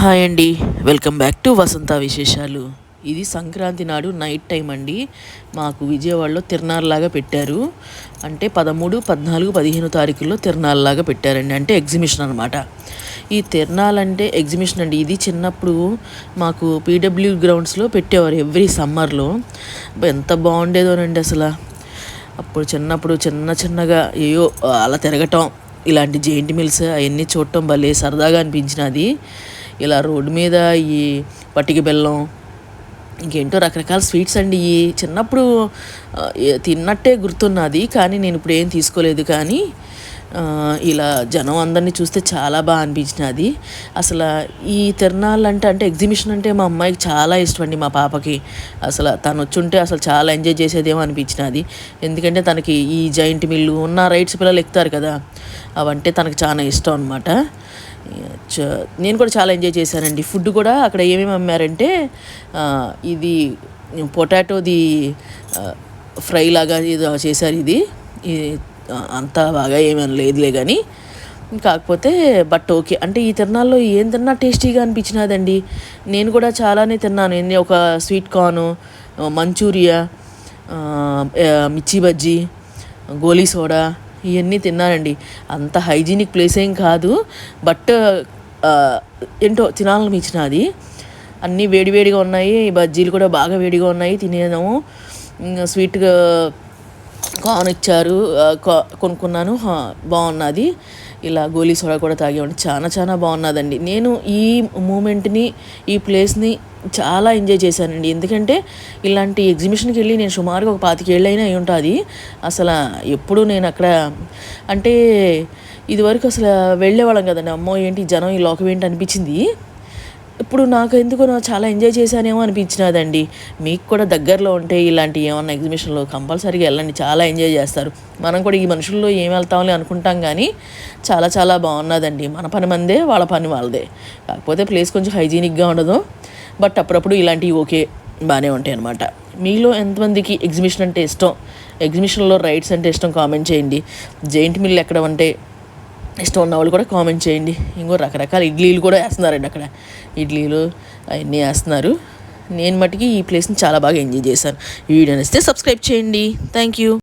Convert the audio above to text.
Hi అండి, welcome back to వసంత విశేషాలు. ఇది సంక్రాంతి నాడు నైట్ టైం అండి. మాకు విజయవాడలో తిరునాళ్ళలాగా పెట్టారు. అంటే 13, 14, 15 తారీఖుల్లో తిరునాళ్ళలాగా పెట్టారండి. అంటే ఎగ్జిబిషన్ అనమాట. ఈ తిరునాళ్ళంటే ఎగ్జిబిషన్ అండి. ఇది చిన్నప్పుడు మాకు పీడబ్ల్యూ గ్రౌండ్స్లో పెట్టేవారు ఎవ్రీ సమ్మర్లో. ఎంత బాగుండేదోనండి అసలు. అప్పుడు చిన్నప్పుడు చిన్నగా ఏయో అలా తిరగటం, ఇలాంటి జెయింట్ మిల్స్ అవన్నీ చూడటం భలే సరదాగా అనిపించినది. ఇలా రోడ్డు మీద ఈ పటిక బెల్లం, ఇంకేంటో రకరకాల స్వీట్స్ అండి. ఈ చిన్నప్పుడు తిన్నట్టే గుర్తున్నది, కానీ నేను ఇప్పుడు ఏం తీసుకోలేదు. కానీ ఇలా జనం అందరినీ చూస్తే చాలా బాగా అనిపించినది. అసలు ఈ తిరణాలు అంటే ఎగ్జిబిషన్ అంటే మా అమ్మాయికి చాలా ఇష్టం అండి, మా పాపకి. అసలు తను వచ్చుంటే అసలు చాలా ఎంజాయ్ చేసేదేమో అనిపించినది. ఎందుకంటే తనకి ఈ జైంట్ మిల్లు ఉన్న రైడ్స్ పిల్లలు ఎక్కుతారు కదా, అవంటే తనకు చాలా ఇష్టం అనమాట. నేను కూడా చాలా ఎంజాయ్ చేశానండి. ఫుడ్ కూడా అక్కడ ఏమేమి అమ్మారంటే ఇది పొటాటోది ఫ్రై లాగా ఇది చేశారు. ఇది అంత బాగా ఏమీ లేదులే కానీ, కాకపోతే బట్ ఓకే. అంటే ఈ తిరణాల్లో ఏం తిన్నా టేస్టీగా అనిపించినదండి. నేను కూడా చాలానే తిన్నాను. ఒక స్వీట్ కార్న్, మంచూరియా, మిర్చి బజ్జీ, గోలీ సోడా, ఇవన్నీ తిన్నానండి. అంత హైజీనిక్ ప్లేస్ ఏం కాదు, బట్ ఏంటో తినాలనిపించినది. అన్నీ వేడివేడిగా ఉన్నాయి. బజ్జీలు కూడా బాగా వేడిగా ఉన్నాయి, తినేదాము. స్వీట్గా కార్న్ ఇచ్చారు, కొనుక్కున్నాను, బాగున్నది. ఇలా గోలీ సోడా కూడా తాగేవాడిని. చాలా బాగున్నదండి. నేను ఈ మూమెంట్ని, ఈ ప్లేస్ని చాలా ఎంజాయ్ చేశానండి. ఎందుకంటే ఇలాంటి ఎగ్జిబిషన్కి వెళ్ళి నేను సుమారుగా ఒక 25 ఏళ్ళైనా అయి ఉంటుంది. అసలు ఎప్పుడు నేను అక్కడ అంటే ఇదివరకు అసలు వెళ్ళేవాళ్ళం కదండి. అమ్మో ఏంటి జనం, ఈ లోకం ఏంటి అనిపించింది. ఇప్పుడు నాకు ఎందుకో చాలా ఎంజాయ్ చేశానేమో అనిపించినదండి. మీకు కూడా దగ్గరలో ఉంటే ఇలాంటి ఏమన్నా ఎగ్జిబిషన్లో కంపల్సరీగా వెళ్ళండి, చాలా ఎంజాయ్ చేస్తారు. మనం కూడా ఈ మనుషుల్లో ఏం వెళ్తామని అనుకుంటాం, కానీ చాలా బాగున్నదండి. మన పని మందే, వాళ్ళ పని వాళ్ళదే. కాకపోతే ప్లేస్ కొంచెం హైజీనిక్గా ఉండదు, బట్ అప్పుడప్పుడు ఇలాంటివి ఓకే, బాగానే ఉంటాయి అనమాట. మీలో ఎంతమందికి ఎగ్జిబిషన్ అంటే ఇష్టం, ఎగ్జిబిషన్లో రైడ్స్ అంటే ఇష్టం, కామెంట్ చేయండి. జెయింట్ మిల్ ఎక్కడ అంటే ఇష్టం ఉన్న వాళ్ళు కూడా కామెంట్ చేయండి. ఇంకో రకరకాల ఇడ్లీలు కూడా వేస్తున్నారండి అక్కడ. ఇడ్లీలు అవన్నీ వేస్తున్నారు. నేను మటుకి ఈ ప్లేస్ని చాలా బాగా ఎంజాయ్ చేశాను. ఈ వీడియో నచ్చితే సబ్స్క్రైబ్ చేయండి. Thank you.